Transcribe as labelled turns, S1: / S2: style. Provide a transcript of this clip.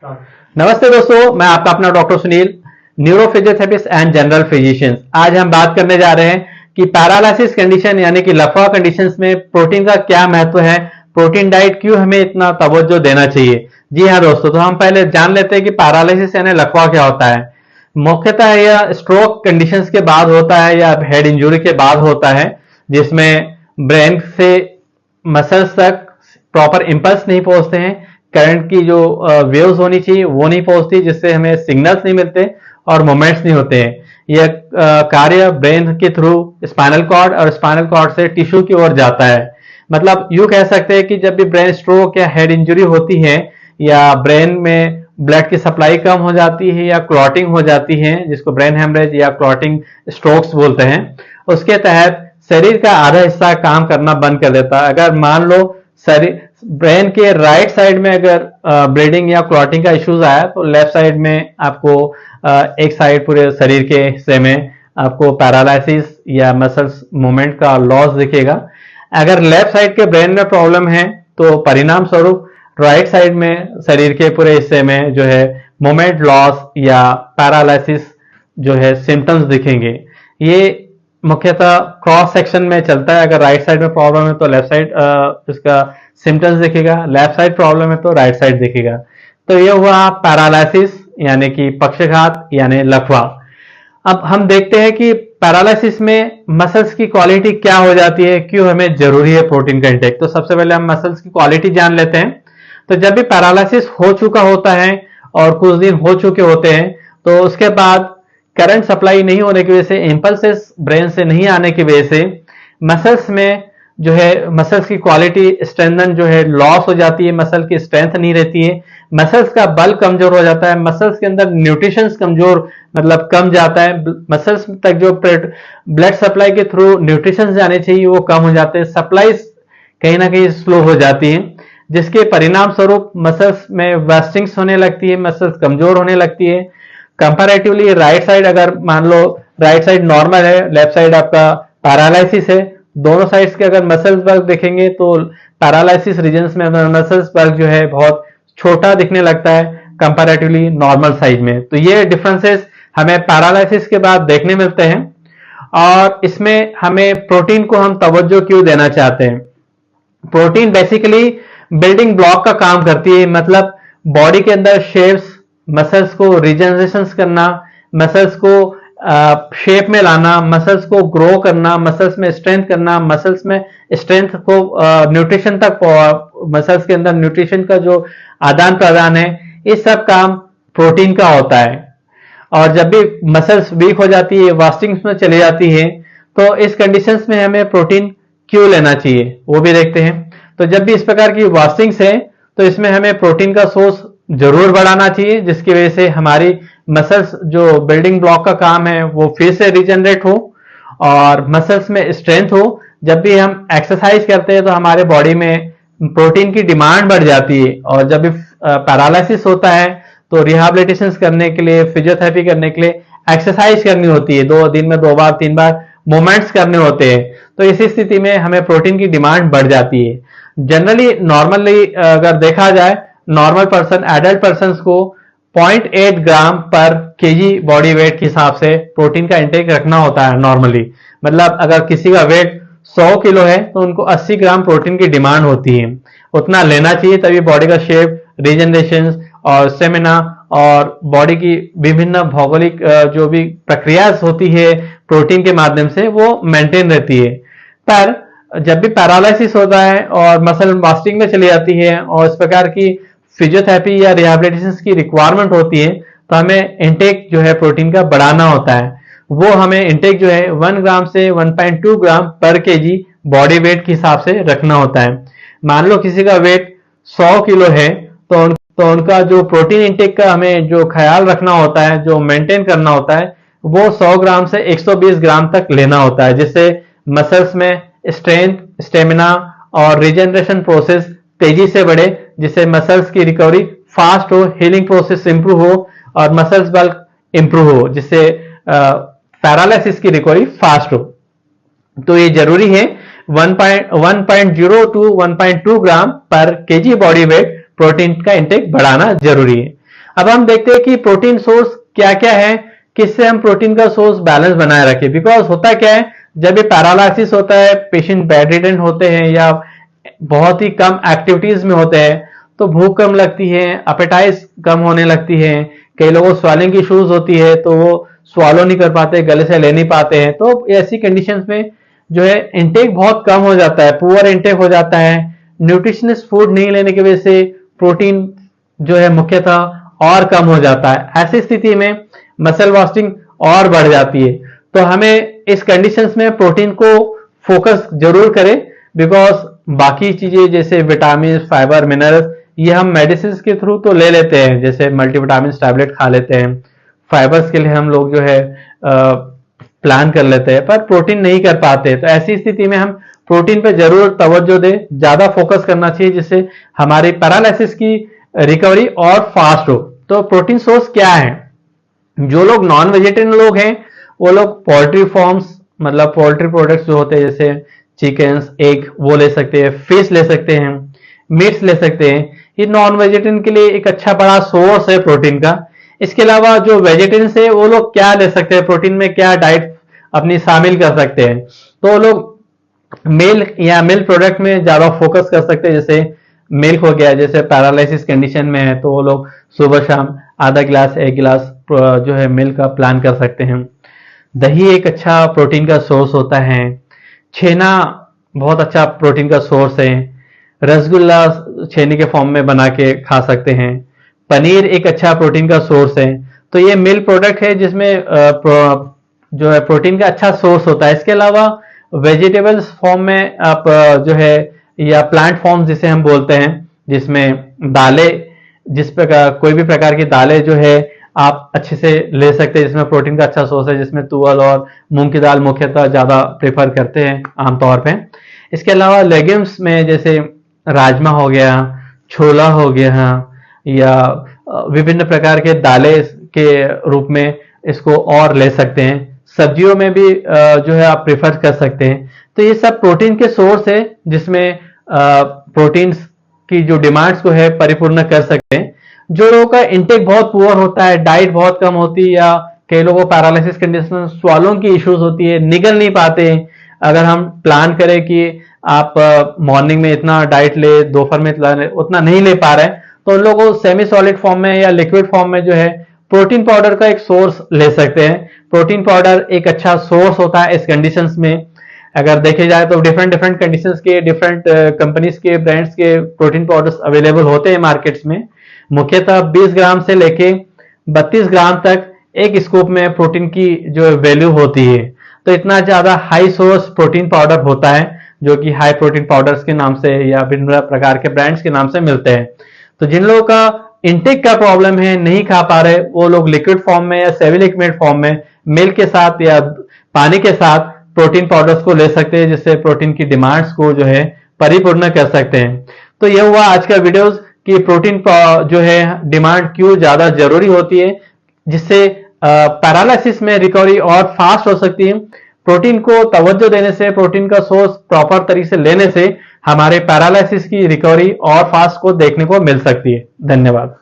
S1: नमस्ते दोस्तों, मैं आपका अपना doctor Sunil, neurophysiotherapist and general physicians. आज हम बात करने जा रहे हैं कि पैरालिसिस कंडीशन यानी कि लकवा कंडीशंस में प्रोटीन का क्या महत्व है, प्रोटीन डाइट क्यों हमें इतना तवज्जो देना चाहिए। जी हाँ दोस्तों, तो हम पहले जान लेते हैं कि पैरालिसिस यानी लकवा क्या होता है। मुख्यतः यह स्ट्रोक कंडीशंस के बाद होता है या हेड इंजरी के बाद होता है, जिसमें ब्रेन से मसल्स तक प्रॉपर इंपल्स नहीं पहुंचते हैं, करंट की जो वेव्स होनी चाहिए वो नहीं पहुंचती, जिससे हमें सिग्नल्स नहीं मिलते और मोमेंट्स नहीं होते हैं। यह कार्य ब्रेन के थ्रू स्पाइनल कॉर्ड और स्पाइनल कॉर्ड से टिश्यू की ओर जाता है। मतलब यूं कह सकते हैं कि जब भी ब्रेन स्ट्रोक या हेड इंजरी होती है या ब्रेन में ब्लड की सप्लाई कम हो जाती है या क्लॉटिंग हो जाती है, जिसको ब्रेन हेमरेज या क्लॉटिंग स्ट्रोक्स बोलते हैं, उसके तहत शरीर का आधा हिस्सा काम करना बंद कर देता है। अगर मान लो शरीर ब्रेन के राइट साइड में अगर ब्लीडिंग या क्लॉटिंग का इश्यूज आया तो लेफ्ट साइड में आपको एक साइड पूरे शरीर के हिस्से में आपको पैरालिसिस या मसल्स मूवमेंट का लॉस दिखेगा। अगर लेफ्ट साइड के ब्रेन में प्रॉब्लम है तो परिणाम स्वरूप राइट साइड में शरीर के पूरे हिस्से में जो है मूवमेंट लॉस या पैरालिसिस जो है सिम्टम्स दिखेंगे। ये मुख्यतः क्रॉस सेक्शन में चलता है। अगर राइट साइड में प्रॉब्लम है तो लेफ्ट साइड इसका सिम्टम्स दिखेगा, लेफ्ट साइड प्रॉब्लम है तो राइट साइड दिखेगा। तो ये हुआ पैरालिसिस यानी कि पक्षघात यानी लकवा। अब हम देखते हैं कि पैरालिसिस में मसल्स की क्वालिटी क्या हो जाती है, क्यों हमें जरूरी है प्रोटीन का इंटेक। तो सबसे पहले हम मसल्स की क्वालिटी जान लेते हैं। तो जब भी पैरालिसिस हो चुका होता है और कुछ दिन हो चुके होते हैं तो उसके बाद करंट सप्लाई नहीं होने की वजह से, इंपल्सेस ब्रेन से नहीं आने की वजह से मसल्स में जो है मसल्स की क्वालिटी स्ट्रेंथन जो है लॉस हो जाती है, मसल की स्ट्रेंथ नहीं रहती है, मसल्स का बल कमजोर हो जाता है, मसल्स के अंदर न्यूट्रिशन कमजोर मतलब कम जाता है, मसल्स तक जो ब्लड सप्लाई के थ्रू न्यूट्रिशन जाने चाहिए वो कम हो जाते हैं, सप्लाई कहीं ना कहीं स्लो हो जाती है, जिसके परिणाम स्वरूप मसल्स में वेस्टिंग्स होने लगती है, मसल्स कमजोर होने लगती है। कंपैरेटिवली राइट साइड, अगर मान लो राइट साइड नॉर्मल है, लेफ्ट साइड आपका पैरालिसिस है, दोनों साइड्स के अगर मसल्स वर्क देखेंगे तो पैरालिसिस रीजन्स में मसल्स वर्क जो है बहुत छोटा दिखने लगता है कंपैरेटिवली नॉर्मल साइड में। तो ये डिफरेंसेस हमें पैरालिसिस के बाद देखने मिलते हैं। और इसमें हमें प्रोटीन को हम तवज्जो क्यों देना चाहते हैं। प्रोटीन बेसिकली बिल्डिंग ब्लॉक का काम करती है, मतलब बॉडी के अंदर शेप्स, मसल्स को रिजनरेशन करना, मसल्स को शेप में लाना, मसल्स को ग्रो करना, मसल्स में स्ट्रेंथ करना, मसल्स में स्ट्रेंथ को न्यूट्रिशन तक, मसल्स के अंदर न्यूट्रिशन का जो आदान प्रदान है, ये सब काम प्रोटीन का होता है। और जब भी मसल्स वीक हो जाती है, वास्टिंग्स में चली जाती है, तो इस कंडीशंस में हमें प्रोटीन क्यों लेना चाहिए वो भी देखते हैं। तो जब भी इस प्रकार की वास्टिंग्स है तो इसमें हमें प्रोटीन का सोर्स जरूर बढ़ाना चाहिए, जिसकी वजह से हमारी मसल्स जो बिल्डिंग ब्लॉक का काम है वो फिर से रिजनरेट हो और मसल्स में स्ट्रेंथ हो। जब भी हम एक्सरसाइज करते हैं तो हमारे बॉडी में प्रोटीन की डिमांड बढ़ जाती है, और जब भी पैरालिसिस होता है तो रिहैबिलिटेशन करने के लिए, फिजियोथेरेपी करने के लिए एक्सरसाइज करनी होती है, 2 दिन में 2 बार 3 बार मूवमेंट्स करने होते हैं। तो इसी स्थिति में हमें प्रोटीन की डिमांड बढ़ जाती है। जनरली नॉर्मली अगर देखा जाए, नॉर्मल पर्सन, एडल्ट पर्सन को 0.8 ग्राम पर केजी बॉडी वेट के हिसाब से प्रोटीन का इंटेक रखना होता है नॉर्मली। मतलब अगर किसी का वेट 100 किलो है तो उनको 80 ग्राम प्रोटीन की डिमांड होती है, उतना लेना चाहिए, तभी बॉडी का शेप, रीजनरेशन और स्टेमिना और बॉडी की विभिन्न भौगोलिक जो भी प्रक्रिया होती है प्रोटीन के माध्यम से वो मेंटेन रहती है। पर जब भी पैरालिसिस होता है और मसल वास्टिंग में चली जाती है और इस प्रकार की फिजियोथेरेपी या रिहैबिलिटेशन की रिक्वायरमेंट होती है तो हमें इंटेक जो है प्रोटीन का बढ़ाना होता है। वो हमें इंटेक जो है 1 ग्राम से 1.2 ग्राम पर केजी बॉडी वेट के हिसाब से रखना होता है। मान लो किसी का वेट 100 किलो है तो उनका जो प्रोटीन इंटेक का हमें जो ख्याल रखना होता है, जो मेंटेन करना होता है, वो 100 ग्राम से 120 ग्राम तक लेना होता है, जिससे मसल्स में स्ट्रेंथ, स्टेमिना और रिजनरेशन प्रोसेस तेजी से बढ़े, जिससे मसल्स की रिकवरी फास्ट हो, हीलिंग प्रोसेस इंप्रूव हो और मसल्स बल्क इंप्रूव हो, जिससे पैरालिसिस की रिकवरी फास्ट हो। तो ये जरूरी है 1.0 टू 1.2 ग्राम पर केजी बॉडी वेट प्रोटीन का इंटेक बढ़ाना जरूरी है। अब हम देखते हैं कि प्रोटीन सोर्स क्या क्या है, किससे हम प्रोटीन का सोर्स बैलेंस बनाए रखें। बिकॉज होता क्या है, जब ये पैरालिसिस होता है, पेशेंट बेड रिडन होते हैं या बहुत ही कम एक्टिविटीज में होते हैं, तो भूख कम लगती है, अपेटाइज कम होने लगती है, कई लोगों को स्वेलिंग की इश्यूज होती है तो वो स्वालो नहीं कर पाते, गले से ले नहीं पाते हैं। तो ऐसी कंडीशंस में जो है इंटेक बहुत कम हो जाता है, पुअर इंटेक हो जाता है, न्यूट्रिशनियस फूड नहीं लेने की वजह से प्रोटीन जो है मुख्यतः और कम हो जाता है। ऐसी स्थिति में मसल वास्टिंग और बढ़ जाती है। तो हमें इस कंडीशंस में प्रोटीन को फोकस जरूर करें, बिकॉज बाकी चीजें जैसे विटामिन, फाइबर, मिनरल्स ये हम मेडिसिन के थ्रू तो ले लेते हैं, जैसे मल्टीविटामिन टैबलेट खा लेते हैं, फाइबर्स के लिए हम लोग जो है प्लान कर लेते हैं, पर प्रोटीन नहीं कर पाते। तो ऐसी स्थिति में हम प्रोटीन पे जरूर तवज्जो दें, ज्यादा फोकस करना चाहिए, जिससे हमारी पैरालिसिस की रिकवरी और फास्ट हो। तो प्रोटीन सोर्स क्या है? जो लोग नॉन वेजिटेरियन लोग हैं वो लोग पोल्ट्री फॉर्म्स, मतलब पोल्ट्री प्रोडक्ट्स जो होते हैं जैसे चिकन्स, एग, वो ले सकते हैं, फिश ले सकते हैं, मीट्स ले सकते हैं। ये नॉन वेजिटेरियन के लिए एक अच्छा बड़ा सोर्स है प्रोटीन का। इसके अलावा जो वेजिटेरियन है वो लोग क्या ले सकते हैं, प्रोटीन में क्या डाइट अपनी शामिल कर सकते हैं? तो वो लोग मिल्क या मिल्क प्रोडक्ट में ज्यादा फोकस कर सकते हैं। जैसे मिल्क हो गया, जैसे पैरालिसिस कंडीशन में है तो वो लोग सुबह शाम आधा गिलास, एक गिलास जो है मिल्क का प्लान कर सकते हैं। दही एक अच्छा प्रोटीन का सोर्स होता है। छेना बहुत अच्छा प्रोटीन का सोर्स है। रसगुल्ला छेने के फॉर्म में बना के खा सकते हैं। पनीर एक अच्छा प्रोटीन का सोर्स है। तो ये मिल्क प्रोडक्ट है जिसमें जो है प्रोटीन का अच्छा सोर्स होता है। इसके अलावा वेजिटेबल्स फॉर्म में आप जो है, या प्लांट फॉर्म जिसे हम बोलते हैं, जिसमें दालें, जिस प्रकार कोई भी प्रकार की दालें जो है आप अच्छे से ले सकते हैं, जिसमें प्रोटीन का अच्छा सोर्स है, जिसमें तुअर और मूंग की दाल मुख्यतः ज्यादा प्रेफर करते हैं आमतौर पे। इसके अलावा लेग्यूम्स में जैसे राजमा हो गया, छोला हो गया, या विभिन्न प्रकार के दालें के रूप में इसको और ले सकते हैं। सब्जियों में भी जो है आप प्रेफर कर सकते हैं। तो ये सब प्रोटीन के सोर्स है जिसमें प्रोटीन्स की जो डिमांड्स को है परिपूर्ण कर सकते हैं। जो लोगों का इंटेक बहुत पुअर होता है, डाइट बहुत कम होती है, या कई लोगों को पैरालिसिस कंडीशन स्वालों की इश्यूज होती है, निगल नहीं पाते, अगर हम प्लान करें कि आप मॉर्निंग में इतना डाइट ले, दोपहर में उतना नहीं ले पा रहे हैं, तो उन लोगों को सेमी सॉलिड फॉर्म में या लिक्विड फॉर्म में जो है प्रोटीन पाउडर का एक सोर्स ले सकते हैं। प्रोटीन पाउडर एक अच्छा सोर्स होता है इस कंडीशंस में। अगर देखे जाए तो डिफरेंट डिफरेंट कंडीशंस के, डिफरेंट कंपनीज के, ब्रांड्स के प्रोटीन पाउडर्स अवेलेबल होते हैं मार्केट्स में। मुख्यतः 20 ग्राम से लेके 32 ग्राम तक एक स्कूप में प्रोटीन की जो वैल्यू होती है। तो इतना ज्यादा हाई सोर्स प्रोटीन पाउडर होता है, जो कि हाई प्रोटीन पाउडर्स के नाम से या विभिन्न प्रकार के ब्रांड्स के नाम से मिलते हैं। तो जिन लोगों का इंटेक का प्रॉब्लम है, नहीं खा पा रहे, वो लोग लिक्विड फॉर्म में या सेमी लिक्विड फॉर्म में मिल्क के साथ या पानी के साथ प्रोटीन पाउडर्स को ले सकते हैं, जिससे प्रोटीन की डिमांड्स को जो है परिपूर्ण कर सकते हैं। तो यह हुआ आज का वीडियोस कि प्रोटीन जो है डिमांड क्यों ज्यादा जरूरी होती है, जिससे पैरालिसिस में रिकवरी और फास्ट हो सकती है। प्रोटीन को तवज्जो देने से, प्रोटीन का सोर्स प्रॉपर तरीके से लेने से हमारे पैरालिसिस की रिकवरी और फास्ट को देखने को मिल सकती है। धन्यवाद।